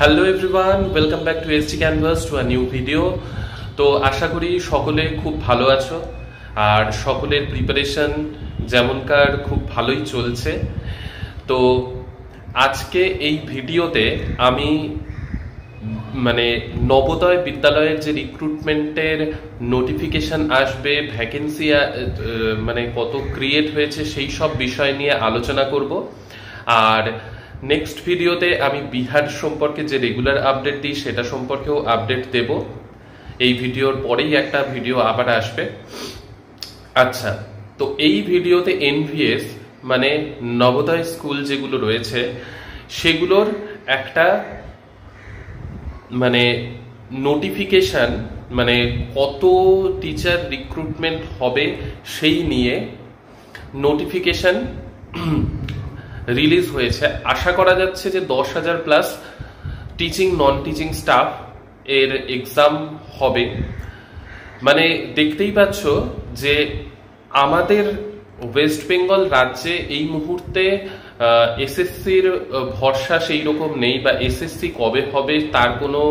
Hello everyone, welcome back to ST canvas to a new video. তো আশা করি সকলে খুব ভালো আছো আর সকলের প্রিপারেশন যেমনকার খুব ভালোই চলছে। তো আজকে এই ভিডিওতে আমি নবোদয় বিদ্যালয়ের যে রিক্রুটমেন্টের নোটিফিকেশন আসবে, ভ্যাকেন্সি কত ক্রিয়েট হয়েছে সেই সব বিষয় নিয়ে আলোচনা করব। আর নেক্সট ভিডিওতে আমি বিহার সম্পর্কে যে রেগুলার আপডেট দিই সেটা সম্পর্কেও আপডেট দেব। এই ভিডিওর পরেই একটা ভিডিও আবার আসবে। আচ্ছা, তো এই ভিডিওতে এনভিএস মানে নবোদয় স্কুল যেগুলো রয়েছে সেগুলোর একটা নোটিফিকেশন, কত টিচার রিক্রুটমেন্ট হবে সেই নিয়ে নোটিফিকেশন রিলিজ হয়েছে। আশা করা যাচ্ছে যে 10,000 plus teaching non teaching staff এর এক্সাম হবে। দেখতেই পাচ্ছ যে আমাদের ওয়েস্ট বেঙ্গল রাজ্যে এই মুহূর্তে এসএসসির ভরসা সেই রকম নেই, বা এসএসসি কবে হবে তার কোনো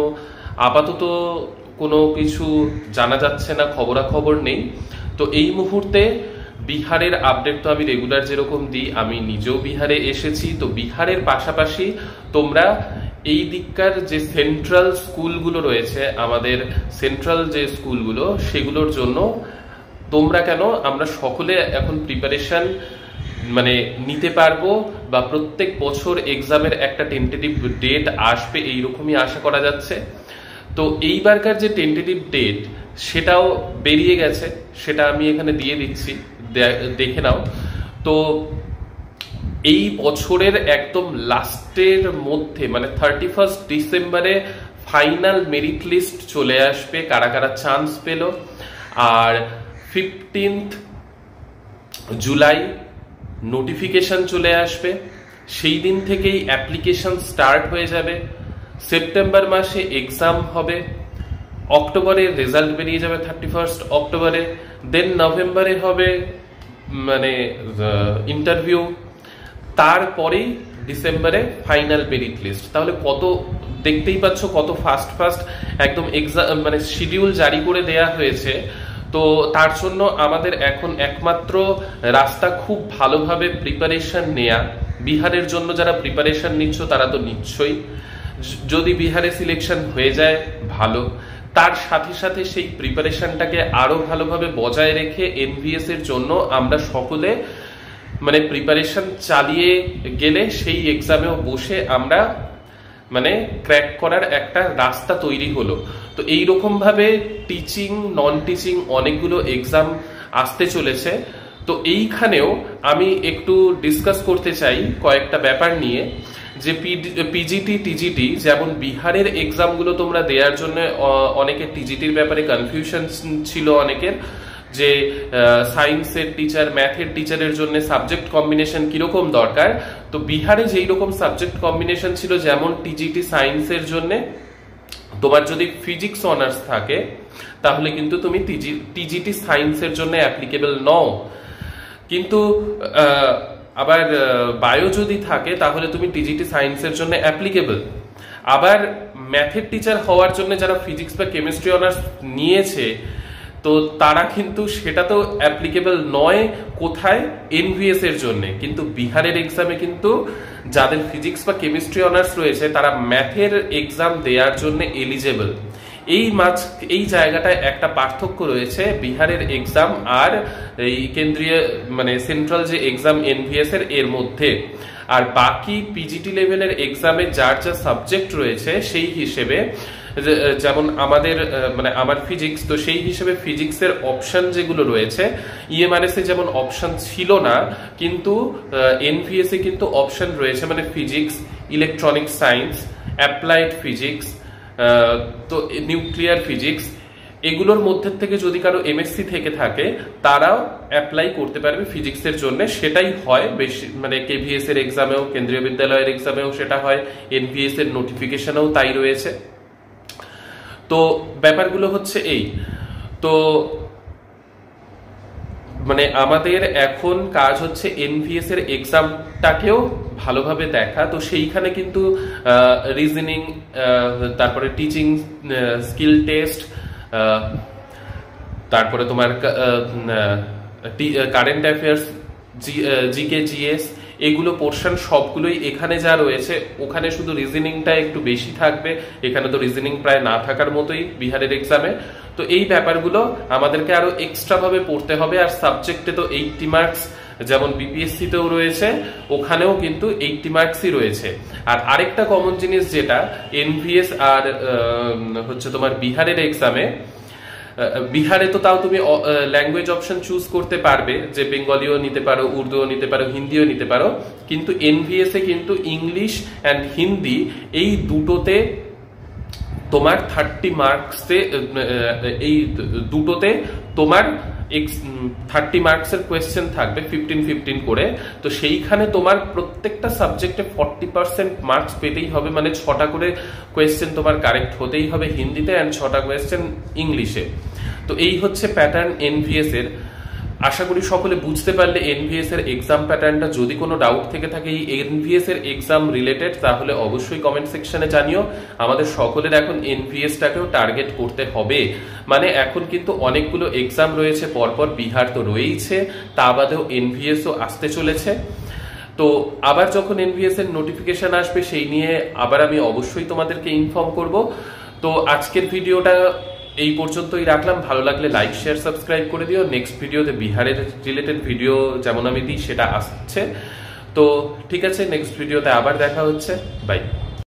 আপাতত কোনো কিছু জানা যাচ্ছে না, খবরাখবর নেই। তো এই মুহূর্তে বিহারের আপডেট তো আমি রেগুলার যেরকম দিই, আমি নিজেও বিহারে এসেছি। তো বিহারের পাশাপাশি তোমরা এই দিককার যে সেন্ট্রাল স্কুলগুলো রয়েছে, আমাদের সেন্ট্রাল যে স্কুলগুলো, সেগুলোর জন্য তোমরা কেন আমরা সকলে এখন প্রিপারেশন নিতে পারবো, বা প্রত্যেক বছর এক্সামের একটা টেন্টেটিভ ডেট আসবে এইরকমই আশা করা যাচ্ছে। তো এইবারকার যে টেন্টেটিভ ডেট সেটাও বেরিয়ে গেছে, সেটা আমি এখানে দিয়ে দিচ্ছি, দেখে নাও। তো এই বছরের একদম লাস্টের মধ্যে 31 ডিসেম্বরে ফাইনাল মেরিট লিস্ট চলে আসবে, কারা কারা চান্স পেল। আর 15 জুলাই নোটিফিকেশন চলে আসবে, সেই দিন থেকেই অ্যাপ্লিকেশন স্টার্ট হয়ে যাবে। সেপ্টেম্বর মাসে এক্সাম হবে, অক্টোবরে রেজাল্ট বেরিয়ে যাবে 31 অক্টোবরে, দেন নভেম্বরে হবে ইন্টারভিউ, তারপরেই ডিসেম্বরে ফাইনাল মেরিট লিস্ট। তাহলে কত দেখতেই পাচ্ছ কত ফাস্ট একদম এক্সাম শিডিউল জারি করে দেয়া হয়েছে। তো তার জন্য আমাদের এখন একমাত্র রাস্তা খুব ভালোভাবে প্রিপারেশন নেয়া। বিহারের জন্য যারা প্রিপারেশন নিচ্ছ তারা তো নিচ্ছই, যদি বিহারে সিলেকশন হয়ে যায় ভালো, তার সাথে সাথে সেই প্রিপারেশনটাকে আরো ভালোভাবে বজায় রেখে এনভিএস এর জন্য আমরা সকলে প্রিপারেশন চালিয়ে গেলে সেই এক্সামেও বসে আমরা ক্র্যাক করার একটা রাস্তা তৈরি হলো। তো এইরকম ভাবে টিচিং নন টিচিং অনেকগুলো এক্সাম আসতে চলেছে। তো এইখানেও আমি একটু ডিসকাস করতে চাই কয়েকটা ব্যাপার নিয়ে, যে পিজিটি টিজিটি, যেমন বিহারের এক্সামগুলো তোমরা দেওয়ার জন্য অনেকের টিজিটির ব্যাপারে কনফিউশন ছিল অনেকের, যে সায়েন্সের টিচার ম্যাথের টিচারের জন্য সাবজেক্ট কম্বিনেশন কিরকম দরকার। তো বিহারে যেই রকম সাবজেক্ট কম্বিনেশন ছিল, যেমন টিজিটি সায়েন্সের জন্য তোমার যদি ফিজিক্স অনার্স থাকে তাহলে কিন্তু তুমি টিজিটি সায়েন্সের জন্য অ্যাপ্লিকেবল নও, কিন্তু আবার বায়ো যদি থাকে তাহলে তুমি টিজিটি সায়েন্সের জন্য অ্যাপ্লিকেবল। আবার ম্যাথের টিচার হওয়ার জন্য যারা ফিজিক্স বা কেমিস্ট্রি অনার্স নিয়েছে তো তারা কিন্তু সেটা তো অ্যাপ্লিকেবল নয় কোথায়, এনভিএস এর জন্য। কিন্তু বিহারের এক্সামে কিন্তু যাদের ফিজিক্স বা কেমিস্ট্রি অনার্স রয়েছে তারা ম্যাথের এক্সাম দেওয়ার জন্য এলিজেবল। এই জায়গাটায় একটা পার্থক্য রয়েছে বিহারের এক্সাম আর এই কেন্দ্রীয় সেন্ট্রাল যে এক্সাম এনভিএস এর মধ্যে। আর বাকি পিজিটি লেভেলের এক্সামে যার যা সাবজেক্ট রয়েছে সেই হিসেবে, যেমন আমাদের আমার ফিজিক্স, তো সেই হিসেবে ফিজিক্সের অপশন যেগুলো রয়েছে, ইএমআরএস এ যেমন অপশন ছিল না, কিন্তু এনভিএস এ কিন্তু অপশন রয়েছে, physics, electronic science, applied physics, তো নিউক্লিয়ার ফিজিক্স, এগুলোর মধ্যে থেকে যদি কারো এমএসসি থেকে থাকে তারাও অ্যাপ্লাই করতে পারবে ফিজিক্সের জন্য। সেটাই হয় বেশি, কেভিএস এর এক্সামেও, কেন্দ্রীয় বিদ্যালয়ের এক্সামেও সেটা হয়, এনভিএস এর নোটিফিকেশনেও তাই রয়েছে। তো ব্যাপারগুলো হচ্ছে এই। তো মানে আমাদের এখন কাজ হচ্ছে এনভিএস এর এক্সামটাকেও ভালোভাবে দেখা। তো সেইখানে কিন্তু রিজনিং, তারপরে টিচিং স্কিল টেস্ট, তারপরে তোমার কারেন্ট অ্যাফেয়ার্স, জিকে, জিএস, এগুলো পোর্শন সবগুলোই এখানে যা রয়েছে। ওখানে শুধু রিজনিংটা একটু বেশি থাকবে, এখানে তো রিজনিং প্রায় না থাকার মতোই বিহারের এক্সামে। তো এই ব্যাপারগুলো আমাদেরকে আরো এক্সট্রা ভাবে পড়তে হবে। আর সাবজেক্টে তো 80 মার্কস, যেমন বিপিএসসি তেও রয়েছে, ওখানেও কিন্তু 80 মার্কসই রয়েছে। আর আরেকটা কমন জিনিস যেটা এনভিএস আর হচ্ছে তোমার বিহারের এক্সামে, বিহারে তো তাও তুমি ল্যাঙ্গুয়েজ অপশন চুজ করতে পারবে, যে বেঙ্গলিও নিতে পারো, উর্দুও নিতে পারো, হিন্দিও নিতে পারো। কিন্তু এনভিএস এ কিন্তু ইংলিশ অ্যান্ড হিন্দি এই দুটোতে তোমার 30 মার্কসে, এই দুটোতে তোমার 30 মার্কসের কোয়েশ্চেন থাকবে 15-15 করে। তো সেইখানে তোমার প্রত্যেকটা সাবজেক্টে 40% মার্কস পেতেই হবে, মানে 6টা করে কোয়েশ্চেন তোমার কারেক্ট হতেই হবে হিন্দিতে, অ্যান্ড 6টা কোয়েশ্চেন ইংলিশে। তো এই হচ্ছে প্যাটার্ন এনভিএস এর। আশা করি সকলে বুঝতে পারলে এনভিএস এর এক্সাম প্যাটার্নটা। যদি কোনো ডাউট থেকে থাকে এই এনভিএস এর এক্সাম রিলেটেড, তাহলে অবশ্যই কমেন্ট সেকশনে জানিও। আমাদের সকলের এখন এনভিএসটাকেও টার্গেট করতে হবে। মানে এখন কিন্তু অনেকগুলো এক্সাম রয়েছে পরপর, বিহার তো রয়েইছে, তা বাদেও এনভিএসও আসতে চলেছে। তো আবার যখন এনভিএস এর নোটিফিকেশন আসবে, সেই নিয়ে আবার আমি অবশ্যই তোমাদেরকে ইনফর্ম করব। তো আজকের ভিডিওটা এই পর্যন্তই রাখলাম। ভালো লাগলে লাইক, শেয়ার, সাবস্ক্রাইব করে দিও। নেক্সট ভিডিওতে বিহারের রিলেটেড ভিডিও যেমন আমি দিই সেটা আসছে। তো ঠিক আছে, নেক্সট ভিডিওতে আবার দেখা হচ্ছে। বাই।